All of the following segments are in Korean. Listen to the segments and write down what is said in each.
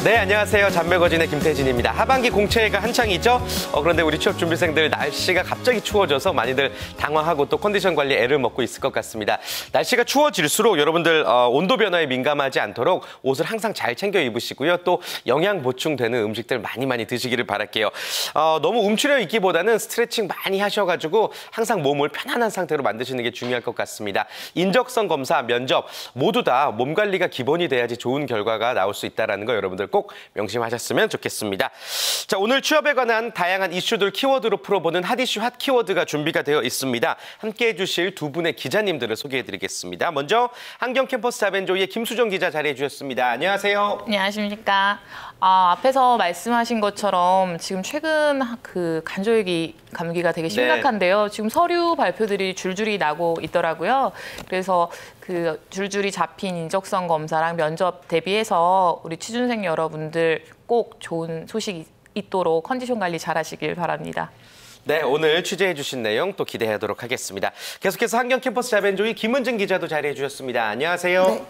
네, 안녕하세요. 잔매거진의 김태진입니다. 하반기 공채가 한창이죠. 그런데 우리 취업 준비생들 날씨가 갑자기 추워져서 많이들 당황하고 또 컨디션 관리에 애를 먹고 있을 것 같습니다. 날씨가 추워질수록 여러분들 온도 변화에 민감하지 않도록 옷을 항상 잘 챙겨 입으시고요. 또 영양 보충되는 음식들 많이 드시기를 바랄게요. 너무 움츠려 있기보다는 스트레칭 많이 하셔가지고 항상 몸을 편안한 상태로 만드시는 게 중요할 것 같습니다. 인적성 검사, 면접 모두 다 몸 관리가 기본이 돼야지 좋은 결과가 나올 수 있다는 거 여러분들 꼭 명심하셨으면 좋겠습니다. 자, 오늘 취업에 관한 다양한 이슈들 키워드로 풀어보는 핫이슈 핫 키워드가 준비가 되어 있습니다. 함께해 주실 두 분의 기자님들을 소개해드리겠습니다. 먼저 한경 캠퍼스 자벤조이의 김수정 기자 자리해 주셨습니다. 안녕하세요. 안녕하십니까. 앞에서 말씀하신 것처럼 지금 최근 그 간절기 감기가 되게 심각한데요. 지금 서류 발표들이 줄줄이 나고 있더라고요. 그래서 그 줄줄이 잡힌 인적성 검사랑 면접 대비해서 우리 취준생 여러분들 꼭 좋은 소식 있도록 컨디션 관리 잘 하시길 바랍니다. 네, 오늘 취재해 주신 내용 또 기대하도록 하겠습니다. 계속해서 한경 캠퍼스 자벤조이 김은진 기자도 자리해 주셨습니다. 안녕하세요. 네.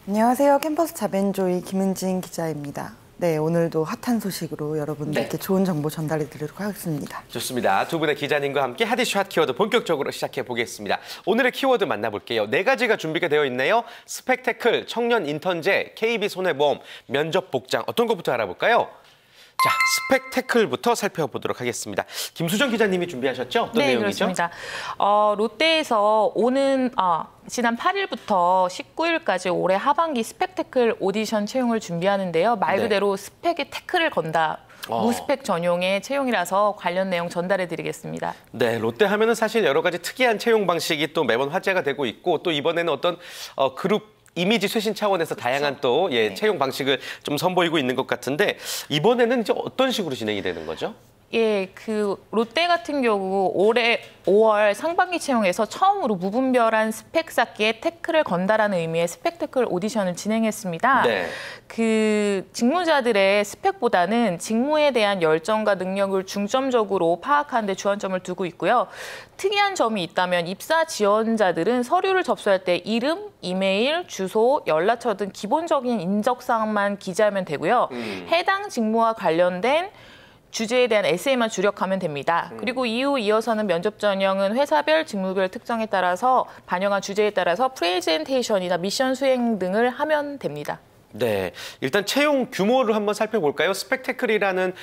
안녕하세요. 캠퍼스 자벤조이 김은진 기자입니다. 네, 오늘도 핫한 소식으로 여러분들께 좋은 정보 전달해 드리도록 하겠습니다. 좋습니다. 두 분의 기자님과 함께 핫이슈 핫 키워드 본격적으로 시작해 보겠습니다. 오늘의 키워드 만나볼게요. 네 가지가 준비가 되어 있네요. 스펙테클, 청년 인턴제, KB손해보험, 면접 복장. 어떤 것부터 알아볼까요? 자, 스펙테클부터 살펴보도록 하겠습니다. 김수정 기자님이 준비하셨죠? 어떤 네, 내용이죠? 그렇습니다. 롯데에서 지난 8일부터 19일까지 올해 하반기 스펙테클 오디션 채용을 준비하는데요. 말 그대로 스펙에 태클을 건다. 무스펙 전용의 채용이라서 관련 내용 전달해 드리겠습니다. 네, 롯데 하면은 사실 여러 가지 특이한 채용 방식이 또 매번 화제가 되고 있고 또 이번에는 어떤 그룹 이미지 쇄신 차원에서 다양한 또 채용 방식을 좀 선보이고 있는 것 같은데 이번에는 이제 어떤 식으로 진행이 되는 거죠? 예, 그 롯데 같은 경우 올해 5월 상반기 채용에서 처음으로 무분별한 스펙 쌓기에 태클을 건다라는 의미의 스펙테클 오디션을 진행했습니다. 네. 그 직무자들의 스펙보다는 직무에 대한 열정과 능력을 중점적으로 파악하는 데 주안점을 두고 있고요. 특이한 점이 있다면 입사 지원자들은 서류를 접수할 때 이름, 이메일, 주소, 연락처 등 기본적인 인적사항만 기재하면 되고요. 해당 직무와 관련된 주제에 대한 에세이만 주력하면 됩니다. 그리고 이어서는 면접 전형은 회사별, 직무별 특성에 따라서 반영한 주제에 따라서 프레젠테이션이나 미션 수행 등을 하면 됩니다. 네, 일단 채용 규모를 한번 살펴볼까요? 스펙테클이라는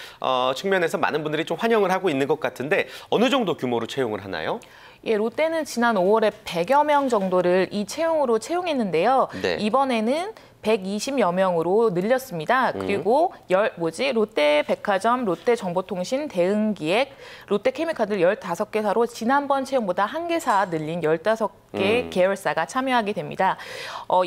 측면에서 많은 분들이 좀 환영을 하고 있는 것 같은데 어느 정도 규모로 채용을 하나요? 예, 롯데는 지난 5월에 100여 명 정도를 이 채용으로 채용했는데요. 네. 이번에는 120여 명으로 늘렸습니다. 그리고 롯데백화점, 롯데정보통신, 대응기획, 롯데케미칼들 15개사로 지난번 채용보다 1개사 늘린 15개 계열사가 참여하게 됩니다.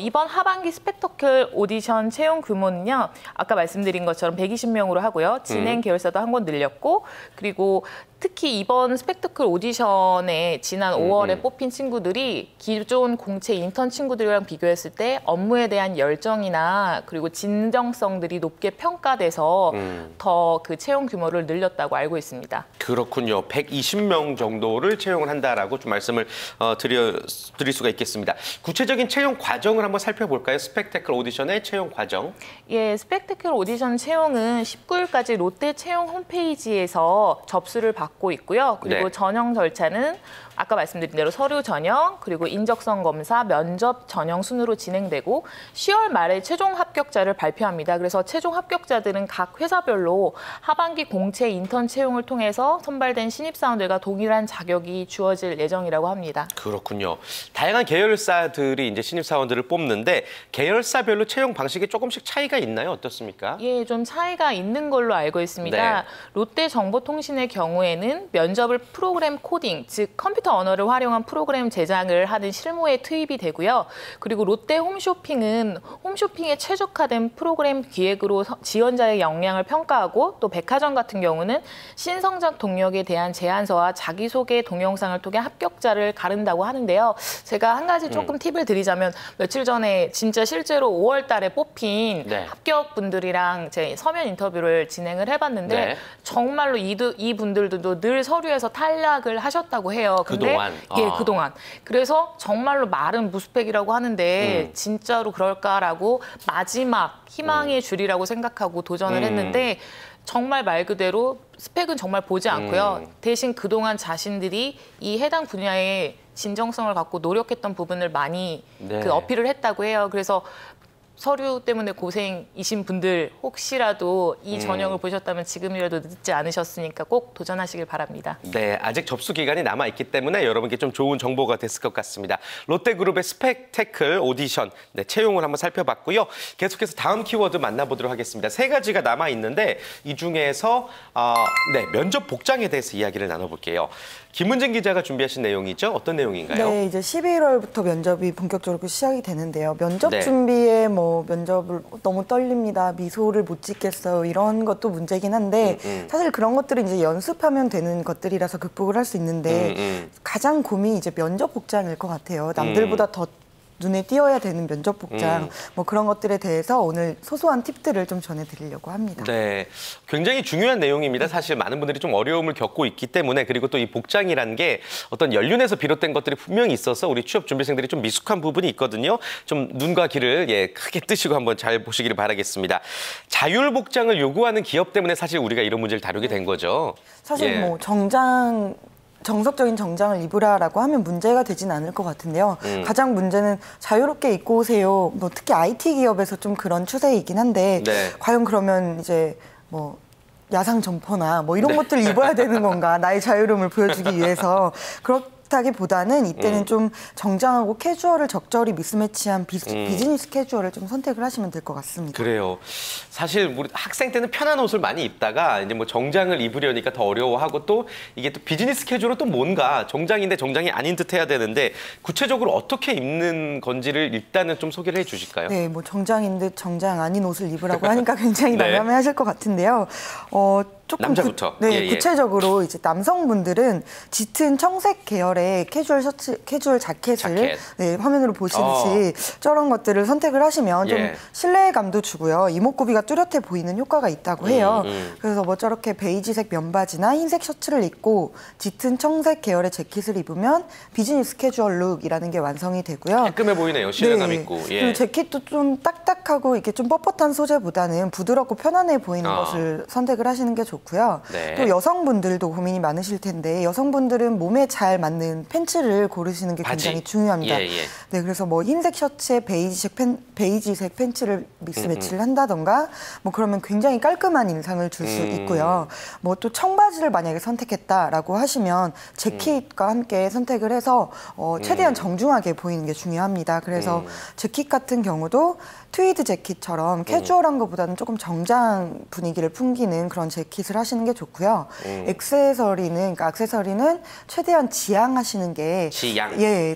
이번 하반기 스펙터클 오디션 채용 규모는요. 아까 말씀드린 것처럼 120명으로 하고요. 진행 계열사도 한 번 늘렸고 그리고 특히 이번 스펙터클 오디션에 지난 5월에 뽑힌 친구들이 기존 공채 인턴 친구들이랑 비교했을 때 업무에 대한 열정이나 그리고 진정성들이 높게 평가돼서 더 그 채용 규모를 늘렸다고 알고 있습니다. 그렇군요. 120명 정도를 채용을 한다라고 좀 말씀을 드릴 수가 있겠습니다. 구체적인 채용 과정을 한번 살펴볼까요? 스펙테클 오디션의 채용 과정. 예, 스펙테클 오디션 채용은 19일까지 롯데 채용 홈페이지에서 접수를 받고 있고요. 그리고 전형 절차는 아까 말씀드린 대로 서류 전형, 그리고 인적성 검사, 면접 전형 순으로 진행되고 10월 말에 최종 합격자를 발표합니다. 그래서 최종 합격자들은 각 회사별로 하반기 공채 인턴 채용을 통해서 선발된 신입사원들과 동일한 자격이 주어질 예정이라고 합니다. 그렇군요. 다양한 계열사들이 이제 신입사원들을 뽑는데 계열사별로 채용 방식이 조금씩 차이가 있나요? 어떻습니까? 예, 좀 차이가 있는 걸로 알고 있습니다. 네. 롯데정보통신의 경우에는 면접을 프로그램 코딩, 즉 컴퓨터 언어를 활용한 프로그램 제작을 하는 실무에 투입이 되고요. 그리고 롯데 홈쇼핑은 홈쇼핑에 최적화된 프로그램 기획으로 지원자의 역량을 평가하고 또 백화점 같은 경우는 신성장 동력에 대한 제안서와 자기소개 동영상을 통해 합격자를 가른다고 하는데요. 제가 한 가지 조금 팁을 드리자면 며칠 전에 진짜 실제로 5월 달에 뽑힌 합격분들이랑 제 서면 인터뷰를 진행을 해봤는데 정말로 이분들도 늘 서류에서 탈락을 하셨다고 해요. 같은데 그동안? 예, 그동안. 그래서 정말로 말은 무스펙이라고 하는데 진짜로 그럴까라고 마지막 희망의 줄이라고 생각하고 도전을 했는데 정말 말 그대로 스펙은 정말 보지 않고요. 대신 그동안 자신들이 이 해당 분야에 진정성을 갖고 노력했던 부분을 많이 네. 그 어필을 했다고 해요. 그래서 서류 때문에 고생이신 분들 혹시라도 이 전형을 보셨다면 지금이라도 늦지 않으셨으니까 꼭 도전하시길 바랍니다. 네, 아직 접수 기간이 남아있기 때문에 여러분께 좀 좋은 정보가 됐을 것 같습니다. 롯데그룹의 스펙테클 오디션 채용을 한번 살펴봤고요. 계속해서 다음 키워드 만나보도록 하겠습니다. 3가지가 남아있는데 이 중에서 면접 복장에 대해서 이야기를 나눠볼게요. 김은진 기자가 준비하신 내용이죠? 어떤 내용인가요? 네, 이제 11월부터 면접이 본격적으로 시작이 되는데요. 면접 네. 준비에 면접을 너무 떨립니다. 미소를 못 짓겠어요. 이런 것도 문제긴 한데 사실 그런 것들은 이제 연습하면 되는 것들이라서 극복을 할 수 있는데 가장 고민이 이제 면접 복장일 것 같아요. 남들보다 더 눈에 띄어야 되는 면접 복장 그런 것들에 대해서 오늘 소소한 팁들을 좀 전해드리려고 합니다. 네, 굉장히 중요한 내용입니다. 사실 많은 분들이 좀 어려움을 겪고 있기 때문에 그리고 또 이 복장이라는 게 어떤 연륜에서 비롯된 것들이 분명히 있어서 우리 취업 준비생들이 좀 미숙한 부분이 있거든요. 좀 눈과 귀를 크게 뜨시고 한번 잘 보시기를 바라겠습니다. 자율 복장을 요구하는 기업 때문에 사실 우리가 이런 문제를 다루게 된 거죠. 사실 정석적인 정장을 입으라라고 하면 문제가 되진 않을 것 같은데요. 가장 문제는 자유롭게 입고 오세요. 특히 IT 기업에서 좀 그런 추세이긴 한데 네. 과연 그러면 이제 야상 점퍼나 이런 것들을 입어야 되는 건가? 나의 자유로움을 보여주기 위해서 그렇다기보다는 이때는 좀 정장하고 캐주얼을 적절히 미스매치한 비즈니스 캐주얼을 좀 선택을 하시면 될 것 같습니다. 그래요. 사실 우리 학생 때는 편한 옷을 많이 입다가 이제 정장을 입으려니까 더 어려워하고 또 이게 또 비즈니스 캐주얼은 또 뭔가 정장인데 정장이 아닌 듯 해야 되는데 구체적으로 어떻게 입는 건지를 일단은 좀 소개를 해 주실까요? 네, 정장인 듯 정장 아닌 옷을 입으라고 하니까 굉장히 네. 난감해하실 것 같은데요. 조금 남자부터. 구체적으로 이제 남성분들은 짙은 청색 계열의 캐주얼 셔츠, 캐주얼 자켓을 화면으로 보시듯이 저런 것들을 선택을 하시면 좀 신뢰감도 주고요. 이목구비가 뚜렷해 보이는 효과가 있다고 해요. 그래서 저렇게 베이지색 면바지나 흰색 셔츠를 입고 짙은 청색 계열의 재킷을 입으면 비즈니스 캐주얼 룩이라는 게 완성이 되고요. 깔끔해 보이네요. 신뢰감 있고. 그리고 재킷도 좀 딱딱하고 이렇게 좀 뻣뻣한 소재보다는 부드럽고 편안해 보이는 것을 선택을 하시는 게 좋고요. 네. 또 여성분들도 고민이 많으실 텐데 여성분들은 몸에 잘 맞는 팬츠를 고르시는 게 굉장히 중요합니다. 네, 그래서 흰색 셔츠에 베이지색 팬츠를 믹스매치를 한다던가 그러면 굉장히 깔끔한 인상을 줄 수 있고요. 또 청바지를 만약에 선택했다라고 하시면 재킷과 함께 선택을 해서 최대한 정중하게 보이는 게 중요합니다. 그래서 재킷 같은 경우도 트위드 재킷처럼 캐주얼한 것보다는 조금 정장 분위기를 풍기는 그런 재킷을 하시는 게 좋고요. 액세서리는 최대한 지양하시는 게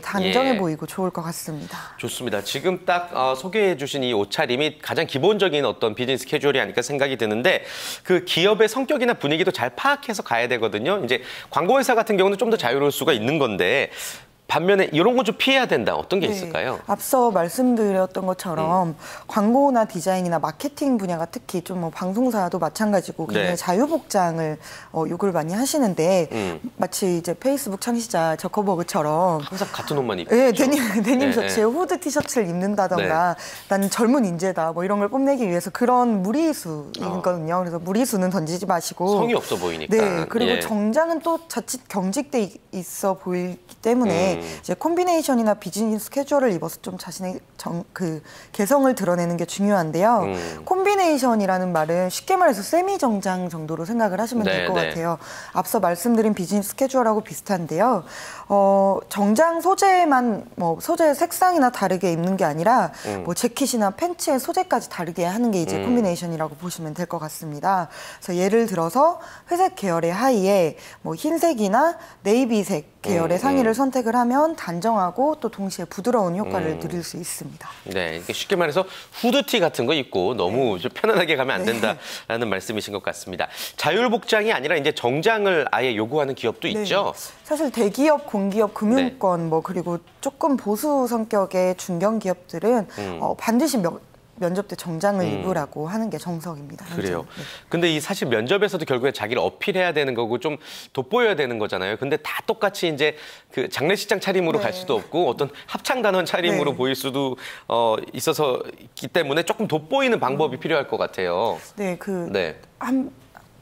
단정해 보이고 좋을 것 같습니다. 좋습니다. 지금 딱 소개해 주신 이 옷차림이 가장 기본적인 어떤 비즈니스 캐주얼이 아닐까 생각이 드는데 그 기업의 성격이나 분위기도 잘 파악해서 가야 되거든요. 이제 광고회사 같은 경우는 좀 더 자유로울 수가 있는 건데 반면에 이런 건 좀 피해야 된다. 어떤 게 있을까요? 앞서 말씀드렸던 것처럼 광고나 디자인이나 마케팅 분야가 특히 좀 방송사도 마찬가지고 굉장히 자유복장을 요구를 많이 하시는데 마치 이제 페이스북 창시자 저커버그처럼 항상 같은 옷만 입죠. 데님 셔츠에 후드 티셔츠를 입는다던가 나는 젊은 인재다 이런 걸 뽐내기 위해서 그런 무리수이거든요. 그래서 무리수는 던지지 마시고 성의 없어 보이니까. 네, 그리고 정장은 또 자칫 경직돼 있어 보이기 때문에 이제 콤비네이션이나 비즈니스 캐주얼을 입어서 좀 자신의 개성을 드러내는 게 중요한데요. 콤비네이션이라는 말은 쉽게 말해서 세미 정장 정도로 생각을 하시면 될 것 같아요. 앞서 말씀드린 비즈니스 캐주얼하고 비슷한데요. 정장 소재만 소재 색상이나 다르게 입는 게 아니라 재킷이나 팬츠의 소재까지 다르게 하는 게 이제 콤비네이션이라고 보시면 될 것 같습니다. 그래서 예를 들어서 회색 계열의 하의에 흰색이나 네이비색 계열의 상의를 선택을 하면 단정하고 또 동시에 부드러운 효과를 누릴 수 있습니다. 네, 쉽게 말해서 후드티 같은 거 입고 너무 좀 편안하게 가면 안 된다라는 말씀이신 것 같습니다. 자율복장이 아니라 이제 정장을 아예 요구하는 기업도 있죠. 사실 대기업, 공기업, 금융권 그리고 조금 보수 성격의 중견 기업들은 반드시 면접 때 정장을 입으라고 하는 게 정석입니다. 그래요. 네. 근데 이 사실 면접에서도 결국에 자기를 어필해야 되는 거고 좀 돋보여야 되는 거잖아요. 근데 다 똑같이 이제 그 장례식장 차림으로 네. 갈 수도 없고 어떤 합창단원 차림으로 네. 보일 수도 있어서 있기 때문에 조금 돋보이는 방법이 필요할 것 같아요. 네, 네.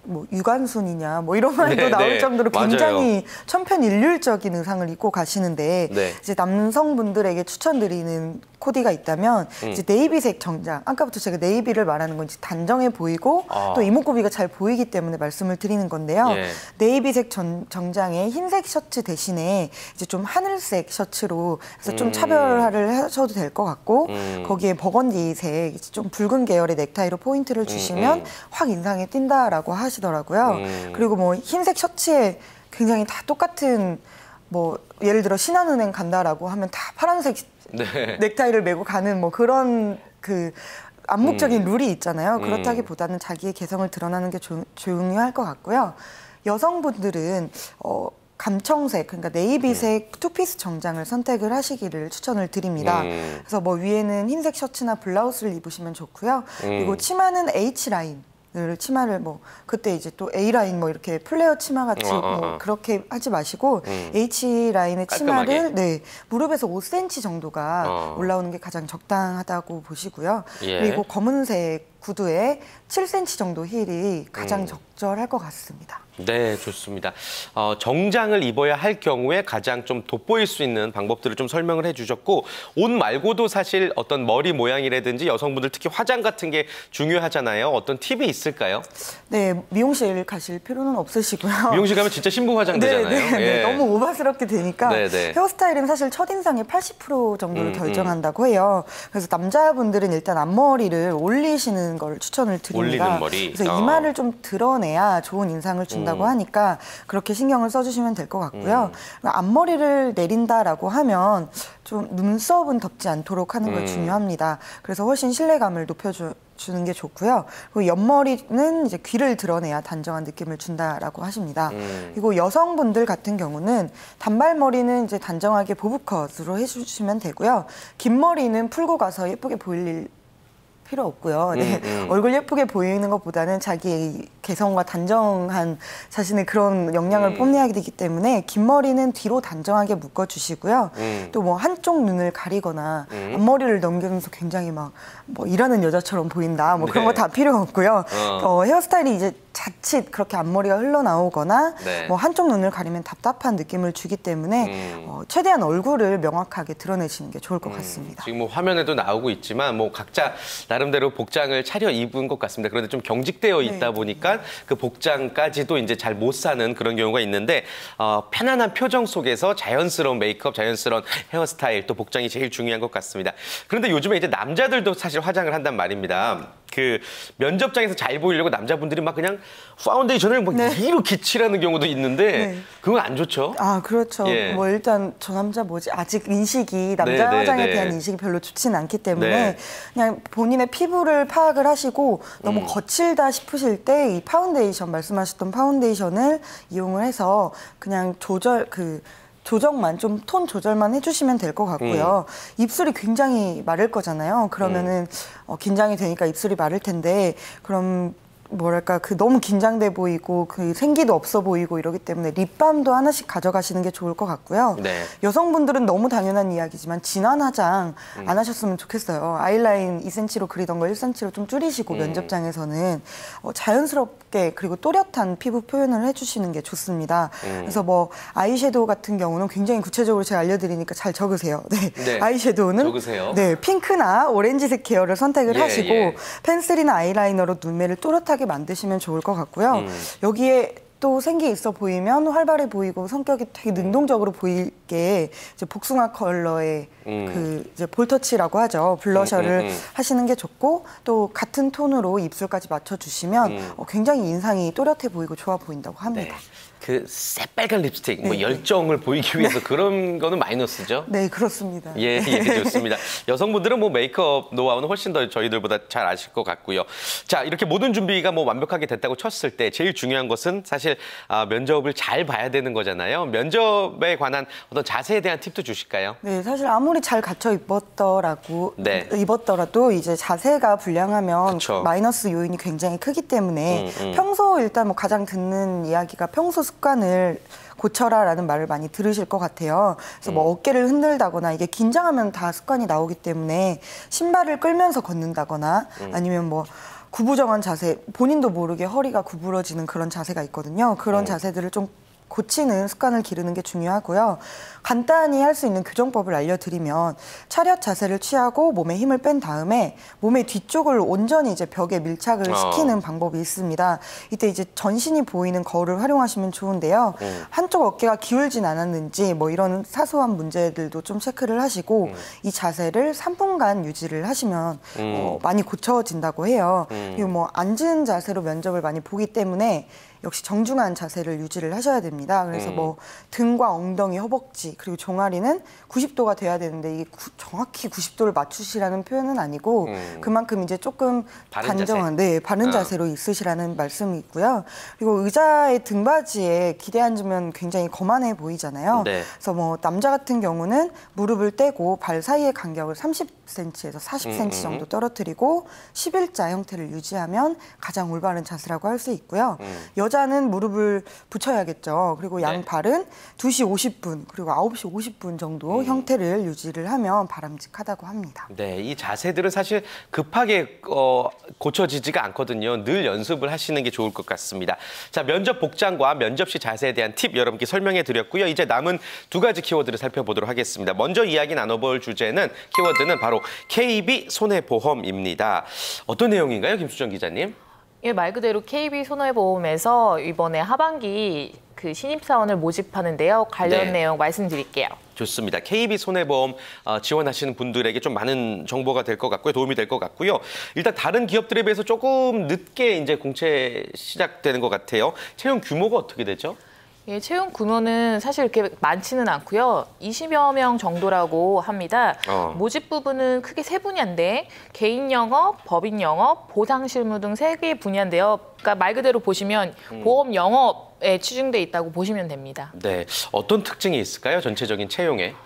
뭐 유관순이냐 뭐 이런 말도 네, 나올 네. 정도로 맞아요. 굉장히 천편일률적인 의상을 입고 가시는데 네. 이제 남성분들에게 추천드리는 코디가 있다면 이제 네이비색 정장. 아까부터 제가 네이비를 말하는 건 이제 단정해 보이고 또 이목구비가 잘 보이기 때문에 말씀을 드리는 건데요. 예. 네이비색 정장에 흰색 셔츠 대신에 이제 좀 하늘색 셔츠로 해서 좀 차별화를 하셔도 될 것 같고 거기에 버건디색 좀 붉은 계열의 넥타이로 포인트를 주시면 확 인상에 띈다라고 하시더라고요. 그리고 뭐 흰색 셔츠에 굉장히 다 똑같은 뭐 예를 들어 신한은행 간다라고 하면 다 파란색 네. 넥타이를 메고 가는 뭐 그런 그 암묵적인 룰이 있잖아요. 그렇다기보다는 자기의 개성을 드러나는 게 중요할 것 같고요. 여성분들은 감청색, 그러니까 네이비색 투피스 정장을 선택을 하시기를 추천을 드립니다. 그래서 뭐 위에는 흰색 셔츠나 블라우스를 입으시면 좋고요. 그리고 치마는 H라인. 치마를 뭐 그때 이제 또 A라인 뭐 이렇게 플레어 치마 같이 뭐 그렇게 하지 마시고 H라인의 깔끔하게. 치마를 네 무릎에서 5cm 정도가 올라오는 게 가장 적당하다고 보시고요. 예. 그리고 검은색 구두에 7cm 정도 힐이 가장 적절할 것 같습니다. 네, 좋습니다. 정장을 입어야 할 경우에 가장 좀 돋보일 수 있는 방법들을 좀 설명을 해주셨고 옷 말고도 사실 어떤 머리 모양이라든지 여성분들 특히 화장 같은 게 중요하잖아요. 어떤 팁이 있을까요? 네, 미용실 가실 필요는 없으시고요. 미용실 가면 진짜 신부 화장 되잖아요. 네, 예. 너무 오바스럽게 되니까 네, 네. 헤어스타일은 사실 첫인상의 80% 정도를 결정한다고 해요. 그래서 남자분들은 일단 앞머리를 올리시는 걸 추천을 드립니다. 올리는 머리. 그래서 이마를 좀 드러내야 좋은 인상을 준다고 하니까 그렇게 신경을 써주시면 될 것 같고요. 앞머리를 내린다라고 하면 좀 눈썹은 덮지 않도록 하는 걸 중요합니다. 그래서 훨씬 신뢰감을 높여주는 게 좋고요. 그리고 옆머리는 이제 귀를 드러내야 단정한 느낌을 준다라고 하십니다. 그리고 여성분들 같은 경우는 단발머리는 이제 단정하게 보브컷으로 해주시면 되고요. 긴 머리는 풀고 가서 예쁘게 보일 필요 없고요. 네. 얼굴 예쁘게 보이는 것보다는 자기의 개성과 단정한 자신의 그런 역량을 뽐내야 되기 때문에 긴 머리는 뒤로 단정하게 묶어주시고요. 또 뭐 한쪽 눈을 가리거나 앞머리를 넘기면서 굉장히 막 뭐 일하는 여자처럼 보인다. 뭐 그런 네. 거 다 필요 없고요. 헤어스타일이 이제 자칫 그렇게 앞머리가 흘러나오거나 네. 뭐 한쪽 눈을 가리면 답답한 느낌을 주기 때문에 최대한 얼굴을 명확하게 드러내시는 게 좋을 것 같습니다. 지금 뭐 화면에도 나오고 있지만 뭐 각자 나름대로 복장을 차려 입은 것 같습니다. 그런데 좀 경직되어 있다 보니까 그 복장까지도 이제 잘 못 사는 그런 경우가 있는데 편안한 표정 속에서 자연스러운 메이크업, 자연스러운 헤어스타일 또 복장이 제일 중요한 것 같습니다. 그런데 요즘에 이제 남자들도 사실 화장을 한단 말입니다. 그 면접장에서 잘 보이려고 남자분들이 막 그냥 파운데이션을 막 이렇게 칠하는 경우도 있는데 그건 안 좋죠? 아, 그렇죠. 예. 뭐 일단 저 남자 뭐지? 아직 인식이 남자 네, 화장에 네. 대한 인식이 별로 좋지는 않기 때문에 네. 그냥 본인의 피부를 파악을 하시고 너무 거칠다 싶으실 때 이 파운데이션 말씀하셨던 파운데이션을 이용을 해서 그냥 조정만 좀 톤 조절만 해주시면 될 것 같고요. 입술이 굉장히 마를 거잖아요. 그러면은 긴장이 되니까 입술이 마를 텐데 그럼 뭐랄까 너무 긴장돼 보이고 생기도 없어 보이고 이러기 때문에 립밤도 하나씩 가져가시는 게 좋을 것 같고요. 네. 여성분들은 너무 당연한 이야기지만 진한 화장 안 하셨으면 좋겠어요. 아이라인 2cm로 그리던 거 1cm로 좀 줄이시고 면접장에서는 자연스럽게 그리고 또렷한 피부 표현을 해주시는 게 좋습니다. 그래서 뭐 아이섀도우 같은 경우는 굉장히 구체적으로 제가 알려드리니까 잘 적으세요. 네. 네. 아이섀도우는 적으세요. 네, 핑크나 오렌지색 계열을 선택을 예, 하시고 예. 펜슬이나 아이라이너로 눈매를 또렷하게 만드시면 좋을 것 같고요. 여기에 또 생기 있어 보이면 활발해 보이고 성격이 되게 능동적으로 보이게 이제 복숭아 컬러의 이제 볼터치라고 하죠. 블러셔를 하시는 게 좋고 또 같은 톤으로 입술까지 맞춰주시면 굉장히 인상이 또렷해 보이고 좋아 보인다고 합니다. 네. 그 새빨간 립스틱, 뭐 네. 열정을 보이기 위해서 그런 거는 마이너스죠? 네, 그렇습니다. 예, 예, 좋습니다. 여성분들은 뭐 메이크업 노하우는 훨씬 더 저희들보다 잘 아실 것 같고요. 자, 이렇게 모든 준비가 뭐 완벽하게 됐다고 쳤을 때 제일 중요한 것은 사실 면접을 잘 봐야 되는 거잖아요. 면접에 관한 어떤 자세에 대한 팁도 주실까요? 네, 사실 아무리 잘 갖춰 네. 입었더라도 이제 자세가 불량하면 그쵸. 마이너스 요인이 굉장히 크기 때문에 평소 일단 뭐 가장 듣는 이야기가 평소 습관을 고쳐라라는 말을 많이 들으실 것 같아요. 그래서 뭐 어깨를 흔들다거나 이게 긴장하면 다 습관이 나오기 때문에 신발을 끌면서 걷는다거나 아니면 뭐 구부정한 자세, 본인도 모르게 허리가 구부러지는 그런 자세가 있거든요. 그런 자세들을 좀 고치는 습관을 기르는 게 중요하고요. 간단히 할 수 있는 교정법을 알려드리면 차렷 자세를 취하고 몸에 힘을 뺀 다음에 몸의 뒤쪽을 온전히 이제 벽에 밀착을 시키는 방법이 있습니다. 이때 이제 전신이 보이는 거울을 활용하시면 좋은데요. 한쪽 어깨가 기울진 않았는지 뭐 이런 사소한 문제들도 좀 체크를 하시고 이 자세를 3분간 유지를 하시면 많이 고쳐진다고 해요. 그리고 뭐 앉은 자세로 면접을 많이 보기 때문에 역시 정중한 자세를 유지를 하셔야 됩니다. 그래서 뭐 등과 엉덩이, 허벅지 그리고 종아리는 90도가 돼야 되는데 이게 정확히 90도를 맞추시라는 표현은 아니고 그만큼 이제 조금 바른 단정한, 네, 바른 자세로 있으시라는 말씀이 있고요. 그리고 의자의 등받이에 기대 앉으면 굉장히 거만해 보이잖아요. 네. 그래서 뭐 남자 같은 경우는 무릎을 떼고 발 사이의 간격을 30cm에서 40cm 정도 떨어뜨리고 11자 형태를 유지하면 가장 올바른 자세라고 할 수 있고요. 여자는 무릎을 붙여야겠죠. 그리고 양 발은 2시 50분 그리고 9시 50분 정도 형태를 유지를 하면 바람직하다고 합니다. 네, 이 자세들은 사실 급하게 고쳐지지가 않거든요. 늘 연습을 하시는 게 좋을 것 같습니다. 자, 면접 복장과 면접 시 자세에 대한 팁 여러분께 설명해 드렸고요. 이제 남은 두 가지 키워드를 살펴보도록 하겠습니다. 먼저 이야기 나눠볼 주제는 키워드는 바로 KB 손해보험입니다. 어떤 내용인가요, 김수정 기자님? 예, 말 그대로 KB 손해보험에서 이번에 하반기 그 신입사원을 모집하는데요. 관련 네. 내용 말씀드릴게요. 좋습니다. KB 손해보험 지원하시는 분들에게 좀 많은 정보가 될 것 같고요. 도움이 될 것 같고요. 일단 다른 기업들에 비해서 조금 늦게 이제 공채 시작되는 것 같아요. 채용 규모가 어떻게 되죠? 예, 채용 규모는 사실 이렇게 많지는 않고요. 20여 명 정도라고 합니다. 모집 부분은 크게 세 분야인데 개인 영업, 법인 영업, 보상 실무 등 세 개의 분야인데요. 그러니까 말 그대로 보시면 보험 영업에 치중돼 있다고 보시면 됩니다. 네, 어떤 특징이 있을까요? 전체적인 채용에?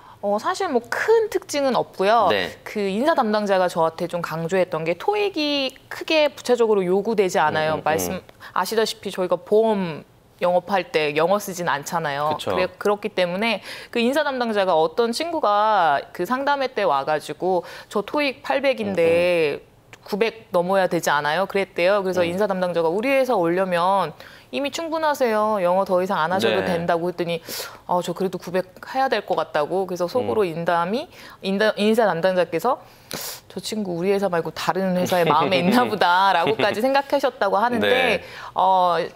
사실 뭐 큰 특징은 없고요. 네. 그 인사 담당자가 저한테 좀 강조했던 게 토익이 크게 구체적으로 요구되지 않아요. 말씀 아시다시피 저희가 보험 영업할 때 영어 쓰진 않잖아요. 그쵸. 그렇기 때문에 그 인사 담당자가 어떤 친구가 그 상담회 때 와가지고 저 토익 800인데 900 넘어야 되지 않아요? 그랬대요. 그래서 인사 담당자가 우리 회사 오려면 이미 충분하세요. 영어 더 이상 안 하셔도 네. 된다고 했더니 저 그래도 900 해야 될 것 같다고. 그래서 속으로 인사 담당자께서 저 친구 우리 회사 말고 다른 회사에 마음에 있나 보다라고까지 생각하셨다고 하는데 네.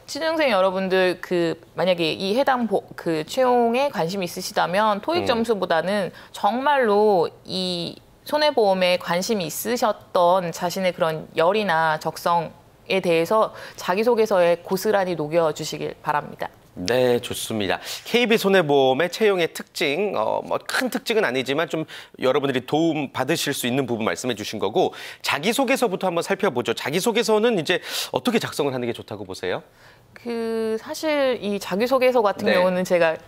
취준생 여러분들 그 만약에 이 해당 그 채용에 관심이 있으시다면 토익 점수보다는 정말로 이 손해보험에 관심이 있으셨던 자신의 그런 열이나 적성에 대해서 자기소개서에 고스란히 녹여주시길 바랍니다. 네, 좋습니다. KB 손해보험의 채용의 특징, 뭐 큰 특징은 아니지만 좀 여러분들이 도움 받으실 수 있는 부분 말씀해 주신 거고, 자기소개서부터 한번 살펴보죠. 자기소개서는 이제 어떻게 작성을 하는 게 좋다고 보세요? 그 사실 이 자기소개서 같은 네. 경우는 제가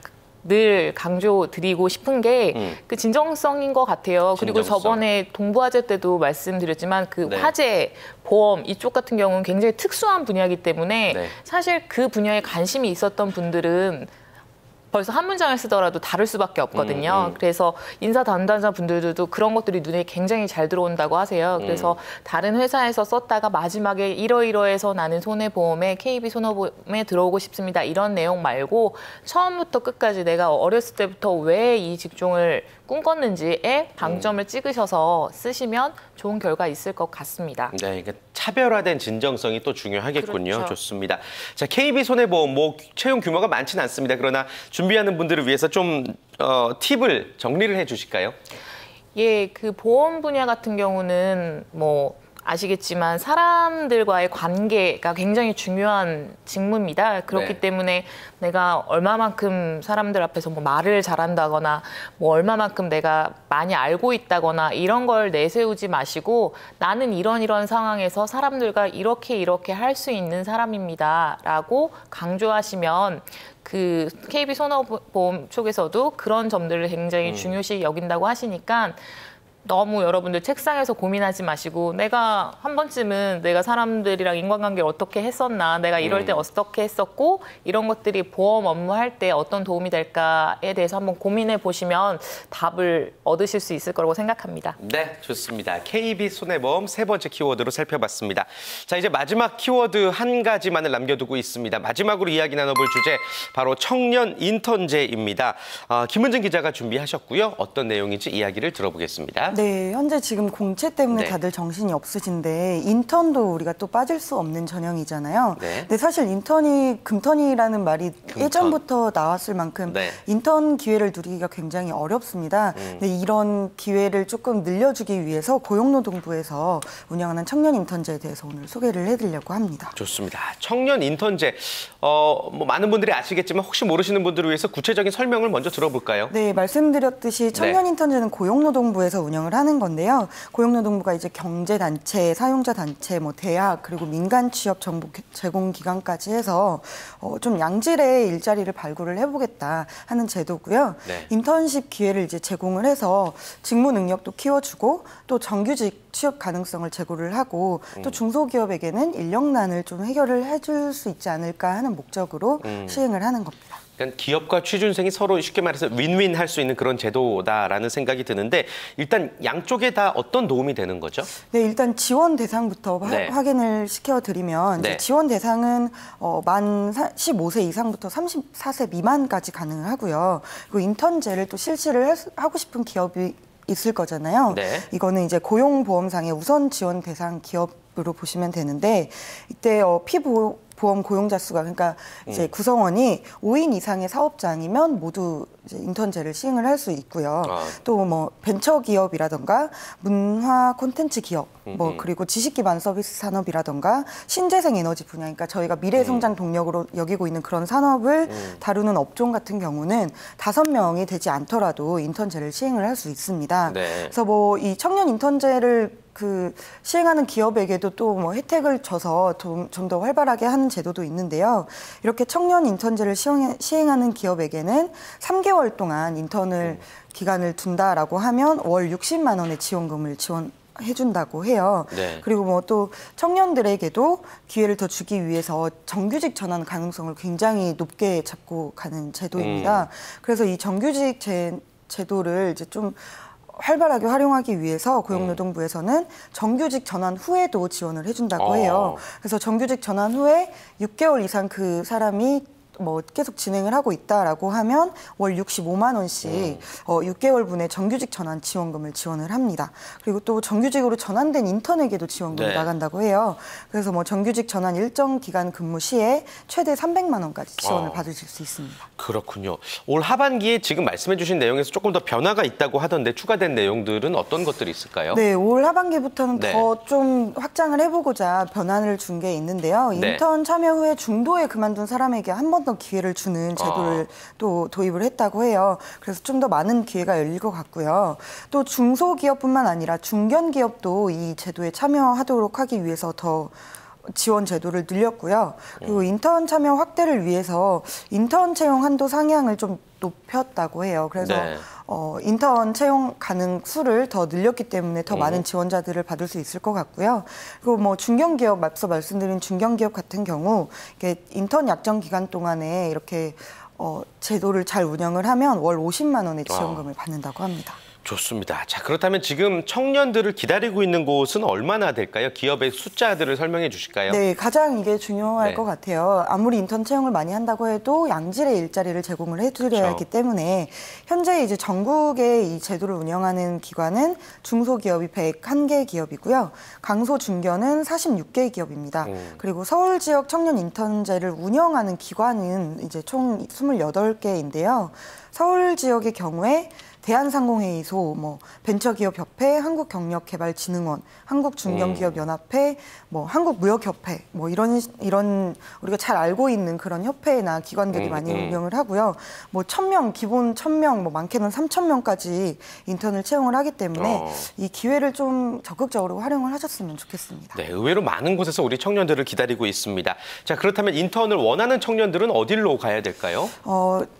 늘 강조드리고 싶은 게 그 진정성인 것 같아요. 그리고 진정성. 저번에 동부화재 때도 말씀드렸지만 그 네. 화재, 보험 이쪽 같은 경우는 굉장히 특수한 분야이기 때문에 네. 사실 그 분야에 관심이 있었던 분들은 벌써 한 문장을 쓰더라도 다를 수밖에 없거든요. 그래서 인사 담당자 분들도 그런 것들이 눈에 굉장히 잘 들어온다고 하세요. 그래서 다른 회사에서 썼다가 마지막에 이러이러해서 나는 손해보험에 KB 손해보험에 들어오고 싶습니다. 이런 내용 말고 처음부터 끝까지 내가 어렸을 때부터 왜 이 직종을 꿈꿨는지에 방점을 찍으셔서 쓰시면 좋은 결과 있을 것 같습니다. 네, 그러니까 차별화된 진정성이 또 중요하겠군요. 그렇죠. 좋습니다. 자, KB 손해보험 뭐 채용 규모가 많지는 않습니다. 그러나 준비하는 분들을 위해서 좀 팁을 정리를 해주실까요? 예, 그 보험 분야 같은 경우는 뭐 아시겠지만 사람들과의 관계가 굉장히 중요한 직무입니다. 그렇기 네. 때문에 내가 얼마만큼 사람들 앞에서 뭐 말을 잘한다거나 뭐 얼마만큼 내가 많이 알고 있다거나 이런 걸 내세우지 마시고 나는 이런 상황에서 사람들과 이렇게 할 수 있는 사람입니다라고 강조하시면 그 KB 손해보험 쪽에서도 그런 점들을 굉장히 중요시 여긴다고 하시니까 너무 여러분들 책상에서 고민하지 마시고 내가 한 번쯤은 내가 사람들이랑 인간관계를 어떻게 했었나, 내가 이럴 때 어떻게 했었고 이런 것들이 보험 업무할 때 어떤 도움이 될까에 대해서 한번 고민해 보시면 답을 얻으실 수 있을 거라고 생각합니다. 네, 좋습니다. KB손해보험 세 번째 키워드로 살펴봤습니다. 자, 이제 마지막 키워드 한 가지만을 남겨두고 있습니다. 마지막으로 이야기 나눠볼 주제 바로 청년 인턴제입니다. 김은정 기자가 준비하셨고요. 어떤 내용인지 이야기를 들어보겠습니다. 네, 현재 지금 공채 때문에 네. 다들 정신이 없으신데 인턴도 우리가 또 빠질 수 없는 전형이잖아요. 네. 근데 사실 인턴이 금턴이라는 말이 예전부터 나왔을 만큼 네. 인턴 기회를 누리기가 굉장히 어렵습니다. 근데 이런 기회를 조금 늘려주기 위해서 고용노동부에서 운영하는 청년 인턴제에 대해서 오늘 소개를 해드리려고 합니다. 좋습니다. 청년 인턴제. 뭐 많은 분들이 아시겠지만 혹시 모르시는 분들을 위해서 구체적인 설명을 먼저 들어볼까요? 네, 말씀드렸듯이 청년 네. 인턴제는 고용노동부에서 운영을 하는 건데요. 고용노동부가 이제 경제단체, 사용자단체, 뭐 대학, 그리고 민간 취업 정보 제공 기관까지 해서 좀 양질의 일자리를 발굴을 해보겠다 하는 제도고요. 네. 인턴십 기회를 이제 제공을 해서 직무 능력도 키워주고 또 정규직 취업 가능성을 제고를 하고 또 중소기업에게는 인력난을 좀 해결을 해줄 수 있지 않을까 하는 목적으로 시행을 하는 겁니다. 그러니까 기업과 취준생이 서로 쉽게 말해서 윈윈 할 수 있는 그런 제도다라는 생각이 드는데 일단 양쪽에 다 어떤 도움이 되는 거죠? 네, 일단 지원 대상부터 네. 확인을 시켜드리면 네. 이제 지원 대상은 만 15세 이상부터 34세 미만까지 가능하고요. 그리고 인턴제를 또 실시를 하고 싶은 기업이 있을 거잖아요. 네. 이거는 이제 고용보험상의 우선 지원 대상 기업으로 보시면 되는데 이때 피보험 고용자 수가 그러니까 이제 구성원이 5인 이상의 사업장이면 모두 이제 인턴제를 시행을 할 수 있고요. 또 뭐 벤처 기업이라던가 문화 콘텐츠 기업, 뭐 그리고 지식 기반 서비스 산업이라던가 신재생 에너지 분야, 그러니까 저희가 미래 성장 동력으로 여기고 있는 그런 산업을 다루는 업종 같은 경우는 5명이 되지 않더라도 인턴제를 시행을 할 수 있습니다. 네. 그래서 뭐 이 청년 인턴제를 시행하는 기업에게도 또 뭐 혜택을 줘서 좀 더 활발하게 하는 제도도 있는데요. 이렇게 청년 인턴제를 시행하는 기업에게는 3개월 동안 인턴을 기간을 둔다라고 하면 월 60만 원의 지원금을 지원해준다고 해요. 네. 그리고 뭐 또 청년들에게도 기회를 더 주기 위해서 정규직 전환 가능성을 굉장히 높게 잡고 가는 제도입니다. 그래서 이 정규직 제도를 이제 좀 활발하게 활용하기 위해서 고용노동부에서는 정규직 전환 후에도 지원을 해준다고 해요. 그래서 정규직 전환 후에 6개월 이상 그 사람이 뭐 계속 진행을 하고 있다라고 하면 월 65만 원씩 6개월분의 정규직 전환 지원금을 지원을 합니다. 그리고 또 정규직으로 전환된 인턴에게도 지원금이 네. 나간다고 해요. 그래서 뭐 정규직 전환 일정 기간 근무 시에 최대 300만 원까지 지원을 받으실 수 있습니다. 그렇군요. 올 하반기에 지금 말씀해 주신 내용에서 조금 더 변화가 있다고 하던데 추가된 내용들은 어떤 것들이 있을까요? 네, 올 하반기부터는 네. 더 좀 확장을 해보고자 변화를 준 게 있는데요. 네. 인턴 참여 후에 중도에 그만둔 사람에게 한 번 더 기회를 주는 제도를 또 도입을 했다고 해요. 그래서 좀 더 많은 기회가 열릴 것 같고요. 또 중소기업뿐만 아니라 중견기업도 이 제도에 참여하도록 하기 위해서 더 지원 제도를 늘렸고요. 그리고 인턴 참여 확대를 위해서 인턴 채용 한도 상향을 좀 높였다고 해요. 그래서 네. 인턴 채용 가능 수를 더 늘렸기 때문에 더 많은 지원자들을 받을 수 있을 것 같고요. 그리고 뭐 중견기업, 앞서 말씀드린 중견기업 같은 경우 이렇게 인턴 약정 기간 동안에 이렇게 제도를 잘 운영을 하면 월 50만 원의 지원금을 받는다고 합니다. 좋습니다. 자, 그렇다면 지금 청년들을 기다리고 있는 곳은 얼마나 될까요? 기업의 숫자들을 설명해 주실까요? 네, 가장 이게 중요할 네. 것 같아요. 아무리 인턴 채용을 많이 한다고 해도 양질의 일자리를 제공을 해드려야 그렇죠. 하기 때문에 현재 이제 전국에 이 제도를 운영하는 기관은 중소기업이 101개 기업이고요. 강소중견은 46개 기업입니다. 그리고 서울 지역 청년 인턴제를 운영하는 기관은 이제 총 28개인데요. 서울 지역의 경우에 대한상공회의소, 뭐 벤처기업협회, 한국경력개발진흥원, 한국중견기업연합회, 뭐 한국무역협회, 뭐 이런 우리가 잘 알고 있는 그런 협회나 기관들이 많이 운영을 하고요. 뭐 1,000명, 기본 1,000명, 뭐 많게는 3,000명까지 인턴을 채용을 하기 때문에 이 기회를 좀 적극적으로 활용을 하셨으면 좋겠습니다. 네, 의외로 많은 곳에서 우리 청년들을 기다리고 있습니다. 자, 그렇다면 인턴을 원하는 청년들은 어디로 가야 될까요?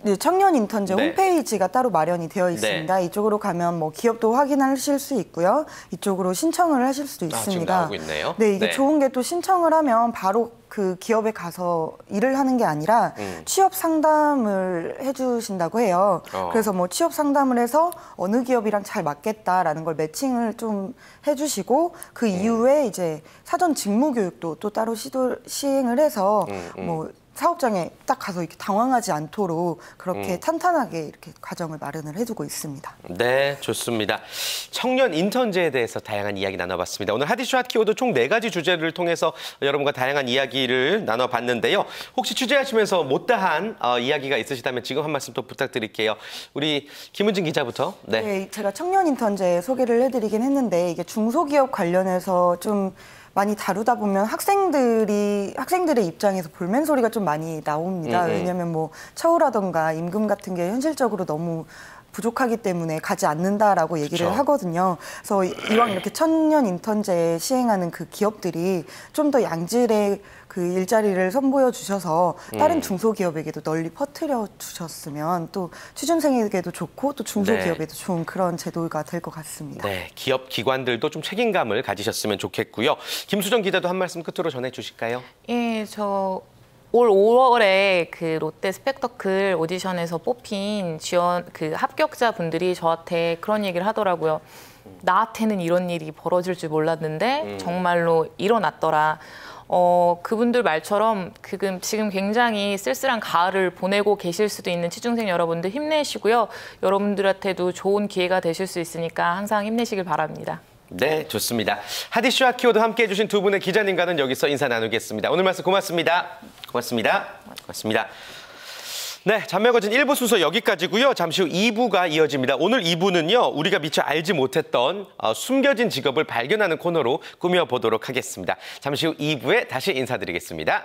네, 청년 인턴제 네. 홈페이지가 따로 마련이 되어 있습니다. 이쪽으로 가면 뭐 기업도 확인하실 수 있고요. 이쪽으로 신청을 하실 수도 있습니다. 지금 나오고 있네요. 네, 이게 좋은 게 또 신청을 하면 바로 그 기업에 가서 일을 하는 게 아니라 취업 상담을 해주신다고 해요. 그래서 뭐 취업 상담을 해서 어느 기업이랑 잘 맞겠다라는 걸 매칭을 좀 해주시고 그 이후에 이제 사전 직무 교육도 또 따로 시행을 해서 뭐 사업장에 딱 가서 이렇게 당황하지 않도록 그렇게 탄탄하게 이렇게 과정을 마련을 해두고 있습니다. 네, 좋습니다. 청년 인턴제에 대해서 다양한 이야기 나눠봤습니다. 오늘 핫이슈 핫키워드 총 4가지 주제를 통해서 여러분과 다양한 이야기를 나눠봤는데요. 혹시 취재하시면서 못다한 이야기가 있으시다면 지금 한 말씀 또 부탁드릴게요. 우리 김은진 기자부터. 네, 제가 청년 인턴제 소개를 해드리긴 했는데 이게 중소기업 관련해서 좀 많이 다루다 보면 학생들의 입장에서 볼멘 소리가 좀 많이 나옵니다. 왜냐하면 뭐 처우라던가 임금 같은 게 현실적으로 너무 부족하기 때문에 가지 않는다라고 얘기를 하거든요. 그래서 이왕 이렇게 청년 인턴제 시행하는 그 기업들이 좀 더 양질의 그 일자리를 선보여 주셔서 다른 중소기업에게도 널리 퍼뜨려 주셨으면 또 취준생에게도 좋고 또 중소기업에도 좋은 그런 제도가 될 것 같습니다. 네, 기업 기관들도 좀 책임감을 가지셨으면 좋겠고요. 김수정 기자도 한 말씀 끝으로 전해 주실까요? 예, 올 5월에 그 롯데 스펙터클 오디션에서 뽑힌 그 합격자 분들이 저한테 그런 얘기를 하더라고요. 나한테는 이런 일이 벌어질 줄 몰랐는데 정말로 일어났더라. 그분들 말처럼 지금 굉장히 쓸쓸한 가을을 보내고 계실 수도 있는 취준생 여러분들 힘내시고요. 여러분들한테도 좋은 기회가 되실 수 있으니까 항상 힘내시길 바랍니다. 네, 좋습니다. 핫이슈 핫키워드 함께해 주신 두 분의 기자님과는 여기서 인사 나누겠습니다. 오늘 말씀 고맙습니다. 고맙습니다. 고맙습니다. 네, 잔매거진 1부 순서 여기까지고요. 잠시 후 2부가 이어집니다. 오늘 2부는요. 우리가 미처 알지 못했던 숨겨진 직업을 발견하는 코너로 꾸며보도록 하겠습니다. 잠시 후 2부에 다시 인사드리겠습니다.